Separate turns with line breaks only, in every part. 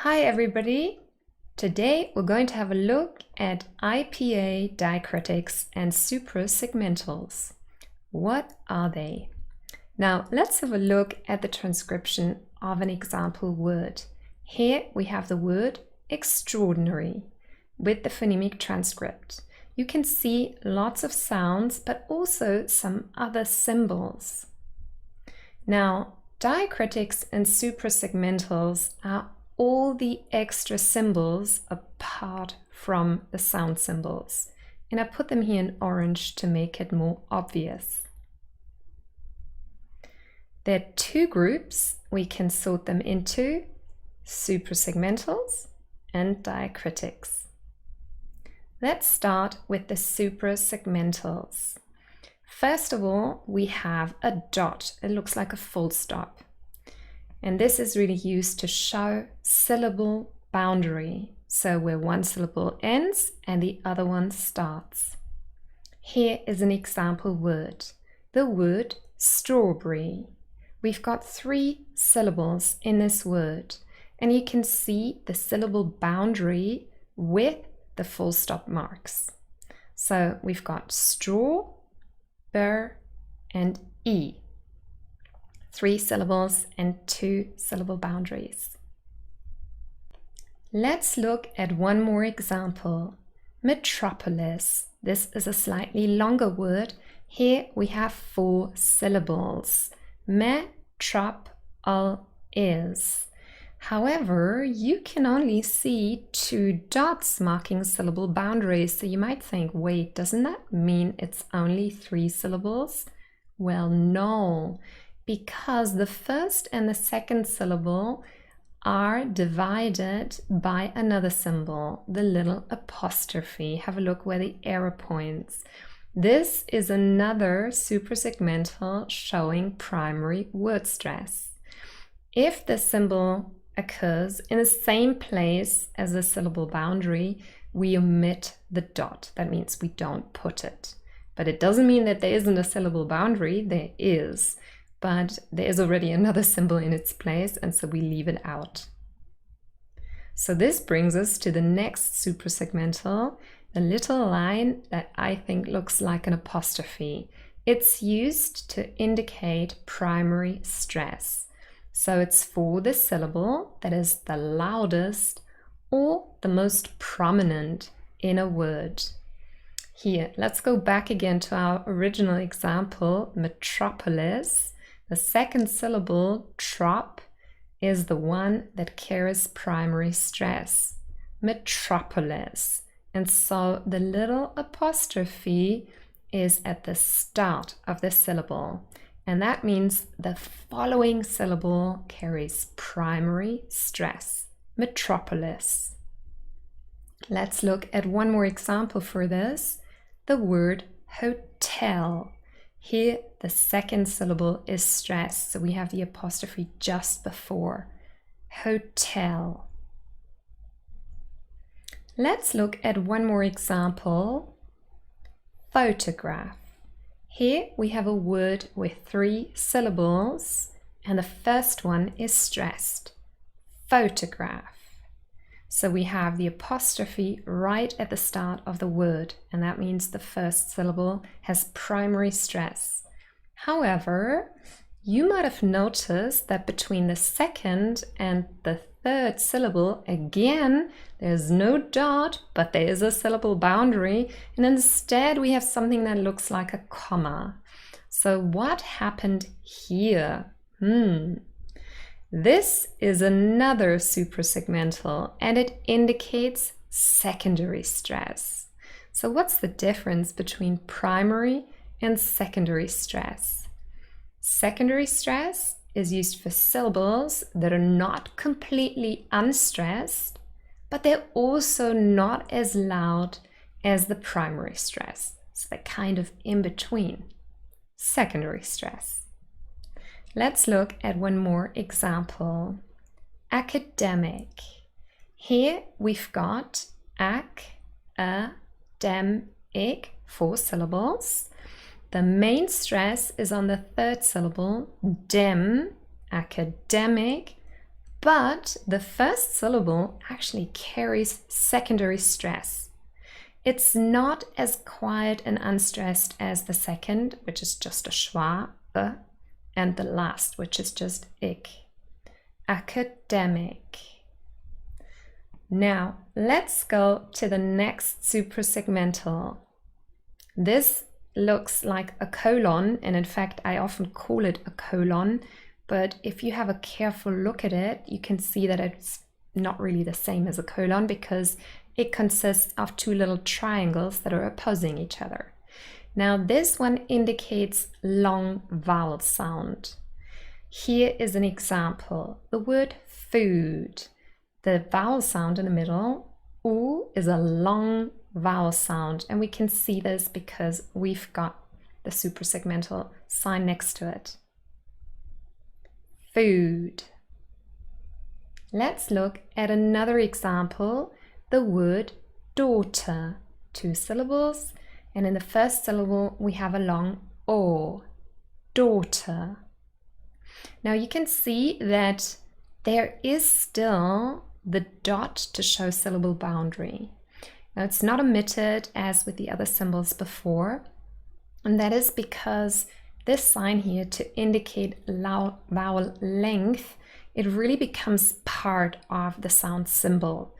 Hi everybody! Today we're going to have a look at IPA, diacritics and suprasegmentals. What are they? Now let's have a look at the transcription of an example word. Here we have the word extraordinary with the phonemic transcript. You can see lots of sounds but also some other symbols. Now diacritics and suprasegmentals are all the extra symbols apart from the sound symbols. And I put them here in orange to make it more obvious. There are two groups. We can sort them into suprasegmentals and diacritics. Let's start with the suprasegmentals. First of all, we have a dot. It looks like a full stop. And this is really used to show syllable boundary, so where one syllable ends and the other one starts. Here is an example word, the word strawberry. We've got 3 syllables in this word, and you can see the syllable boundary with the full stop marks. So we've got straw, ber, and e. 3 syllables and 2 syllable boundaries. Let's look at one more example. Metropolis. This is a slightly longer word. Here we have 4 syllables. Me-trop-al-is. However, you can only see 2 dots marking syllable boundaries, so you might think, wait, doesn't that mean it's only 3 syllables? Well, no. Because the first and the second syllable are divided by another symbol, the little apostrophe. Have a look where the arrow points. This is another suprasegmental showing primary word stress. If the symbol occurs in the same place as the syllable boundary, we omit the dot. That means we don't put it. But it doesn't mean that there isn't a syllable boundary. There is. But there is already another symbol in its place, and so we leave it out. So this brings us to the next suprasegmental, the little line that I think looks like an apostrophe. It's used to indicate primary stress. So it's for the syllable that is the loudest or the most prominent in a word. Here, let's go back again to our original example, metropolis. The second syllable, trop, is the one that carries primary stress, metropolis. And so the little apostrophe is at the start of the syllable. And that means the following syllable carries primary stress, metropolis. Let's look at one more example for this, the word hotel. Here, the second syllable is stressed, so we have the apostrophe just before. Hotel. Let's look at one more example. Photograph. Here we have a word with 3 syllables, and the first one is stressed. Photograph. So we have the apostrophe right at the start of the word, and that means the first syllable has primary stress. However, you might have noticed that between the second and the third syllable, again, there's no dot, but there is a syllable boundary, and instead we have something that looks like a comma. So what happened here? This is another suprasegmental, and it indicates secondary stress. So what's the difference between primary and secondary stress? Secondary stress is used for syllables that are not completely unstressed, but they're also not as loud as the primary stress. So they're kind of in between. Secondary stress. Let's look at one more example. Academic. Here we've got ac-a-dem-ic, 4 syllables. The main stress is on the third syllable, dem, academic, But the first syllable actually carries secondary stress. It's not as quiet and unstressed as the second, which is just a schwa, and the last, which is just ik. Academic. Now, let's go to the next suprasegmental. This looks like a colon, and in fact, I often call it a colon, but if you have a careful look at it, you can see that it's not really the same as a colon because it consists of two little triangles that are opposing each other. Now, this one indicates long vowel sound. Here is an example, the word food. The vowel sound in the middle, U, is a long vowel sound, and we can see this because we've got the suprasegmental sign next to it. Food. Let's look at another example, the word daughter. 2 syllables, and in the first syllable we have a long O, daughter. Now you can see that there is still the dot to show syllable boundary. Now it's not omitted as with the other symbols before, and that is because this sign here to indicate vowel length, it really becomes part of the sound symbol.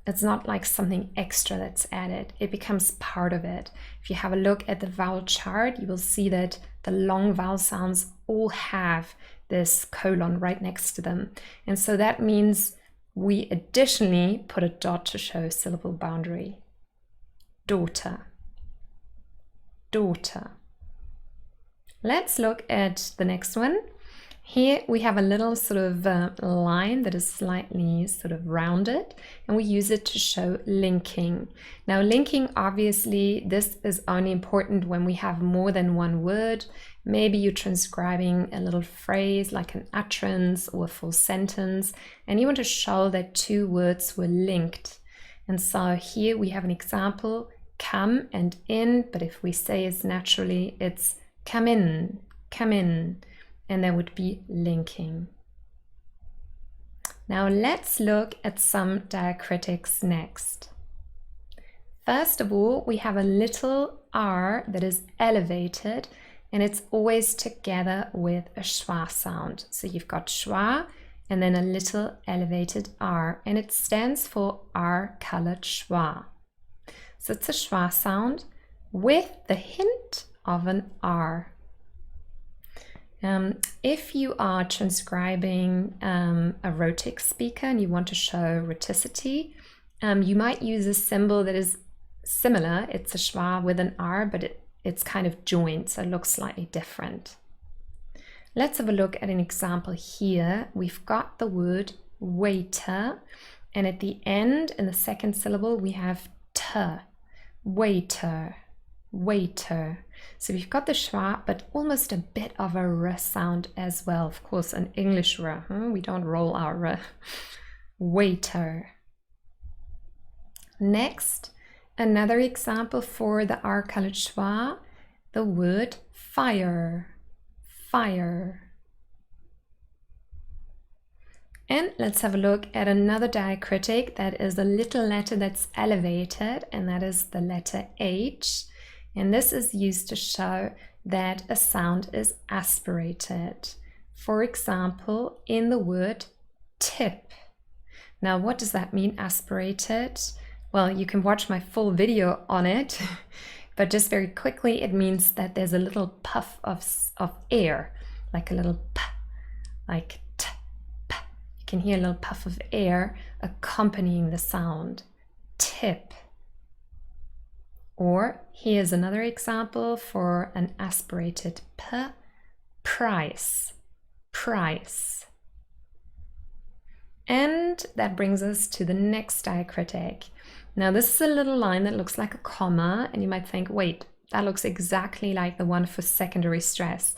It's not like something extra that's added, it becomes part of it. If you have a look at the vowel chart, you will see that the long vowel sounds all have this colon right next to them. And so that means we additionally put a dot to show syllable boundary. Daughter. Daughter. Let's look at the next one. Here we have a little sort of line that is slightly sort of rounded, and we use it to show linking. Now linking, obviously, this is only important when we have more than one word. Maybe you're transcribing a little phrase like an utterance or a full sentence, and you want to show that 2 words were linked. And so here we have an example, come and in, but if we say it naturally, it's come in, and there would be linking. Now let's look at some diacritics next. First of all, we have a little R that is elevated, and it's always together with a schwa sound. So you've got schwa and then a little elevated R, and it stands for R-colored schwa. So it's a schwa sound with the hint of an R. If you are transcribing a rhotic speaker and you want to show rhoticity, you might use a symbol that is similar. It's a schwa with an R, but it's kind of joined, so it looks slightly different. Let's have a look at an example here. We've got the word waiter, and at the end, in the second syllable, we have t, waiter, waiter. So we've got the schwa, but almost a bit of a r sound as well. Of course, an English r. We don't roll our r. Waiter. Next, another example for the R-colored schwa, the word fire. Fire. And let's have a look at another diacritic that is a little letter that's elevated, and that is the letter H. And this is used to show that a sound is aspirated. For example, in the word tip. Now, what does that mean, aspirated? Well, you can watch my full video on it, but just very quickly, it means that there's a little puff of air, like a little p, like t, p. You can hear a little puff of air accompanying the sound, tip. Or here's another example for an aspirated p, price, price. And that brings us to the next diacritic. Now this is a little line that looks like a comma, and you might think, wait, that looks exactly like the one for secondary stress.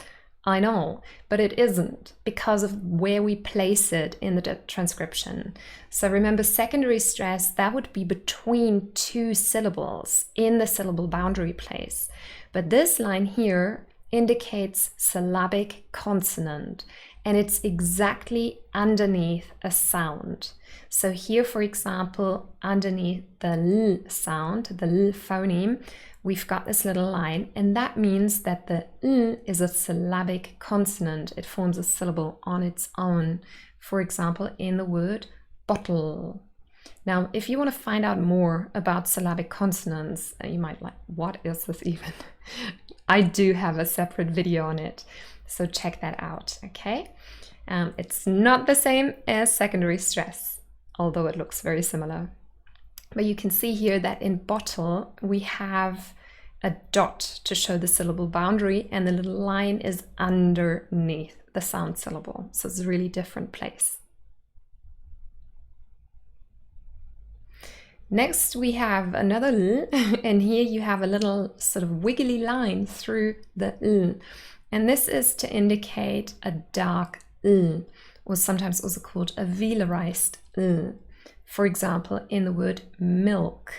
I know, but it isn't because of where we place it in the transcription. So remember, secondary stress, that would be between 2 syllables in the syllable boundary place. But this line here indicates syllabic consonant. and it's exactly underneath a sound. So here, for example, underneath the L sound, the L phoneme, we've got this little line, and that means that the L is a syllabic consonant. It forms a syllable on its own. For example, in the word bottle. Now, if you want to find out more about syllabic consonants, you might like, what is this even? I do have a separate video on it, so check that out, okay? It's not the same as secondary stress, although it looks very similar. But you can see here that in bottle, we have a dot to show the syllable boundary, and the little line is underneath the sound syllable. So it's a really different place. Next, we have another L, and here you have a little sort of wiggly line through the L. And this is to indicate a dark L, or sometimes also called a velarized L. For example, in the word milk.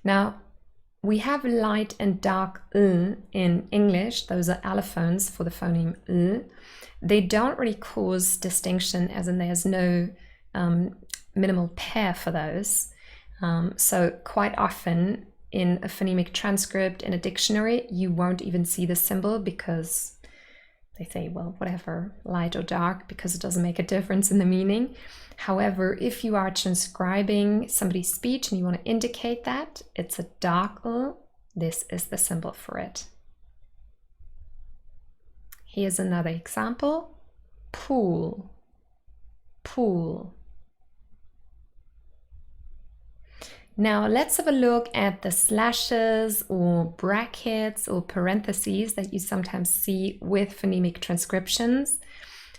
Now, we have light and dark L in English. Those are allophones for the phoneme L. They don't really cause distinction, as in there's no minimal pair for those. So quite often in a phonemic transcript in a dictionary, you won't even see the symbol because they say, well, whatever, light or dark, because it doesn't make a difference in the meaning. However, if you are transcribing somebody's speech and you want to indicate that it's a dark L, this is the symbol for it. Here's another example. Pool. Pool. Now let's have a look at the slashes or brackets or parentheses that you sometimes see with phonemic transcriptions.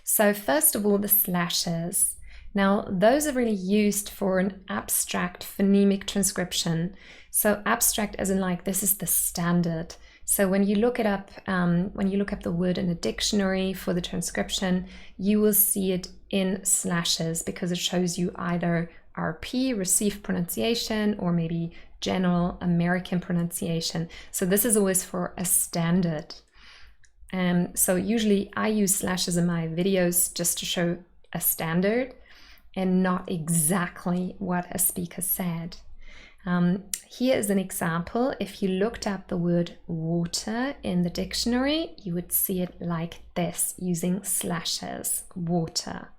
So first of all, the slashes. Now those are really used for an abstract phonemic transcription. So abstract as in like this is the standard. So when you look it up, when you look up the word in a dictionary for the transcription, you will see it in slashes because it shows you either RP, received pronunciation, or maybe general American pronunciation. So this is always for a standard. So usually I use slashes in my videos just to show a standard and not exactly what a speaker said. Here is an example. If you looked up the word water in the dictionary, you would see it like this, using slashes, water.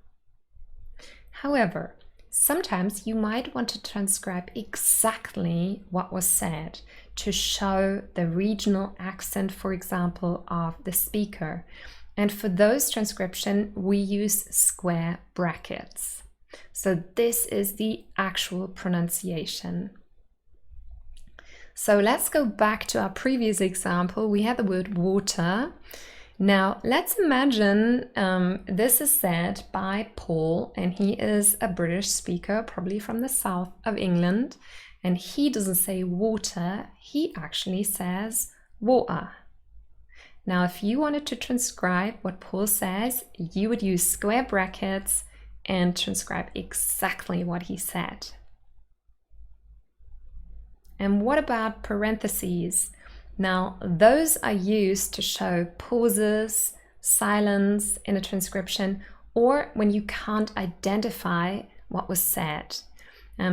However, sometimes you might want to transcribe exactly what was said to show the regional accent, for example, of the speaker. And for those transcription, we use square brackets. So this is the actual pronunciation. So let's go back to our previous example. We had the word water. Now let's imagine this is said by Paul, and he is a British speaker, probably from the south of England, and he doesn't say water, he actually says water. Now if you wanted to transcribe what Paul says, you would use square brackets and transcribe exactly what he said. And what about parentheses? Now, those are used to show pauses, silence in a transcription, or when you can't identify what was said.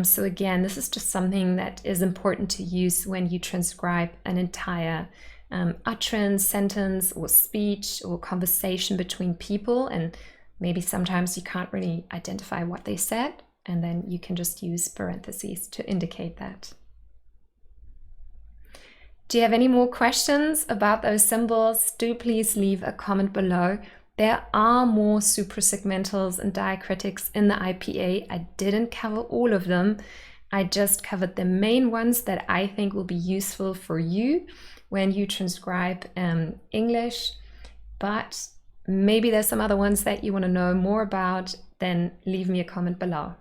So again, this is just something that is important to use when you transcribe an entire utterance, sentence, or speech, or conversation between people, and maybe sometimes you can't really identify what they said, and then you can just use parentheses to indicate that. Do you have any more questions about those symbols? Do please leave a comment below. There are more suprasegmentals and diacritics in the IPA. I didn't cover all of them. I just covered the main ones that I think will be useful for you when you transcribe English. But maybe there's some other ones that you want to know more about, then leave me a comment below.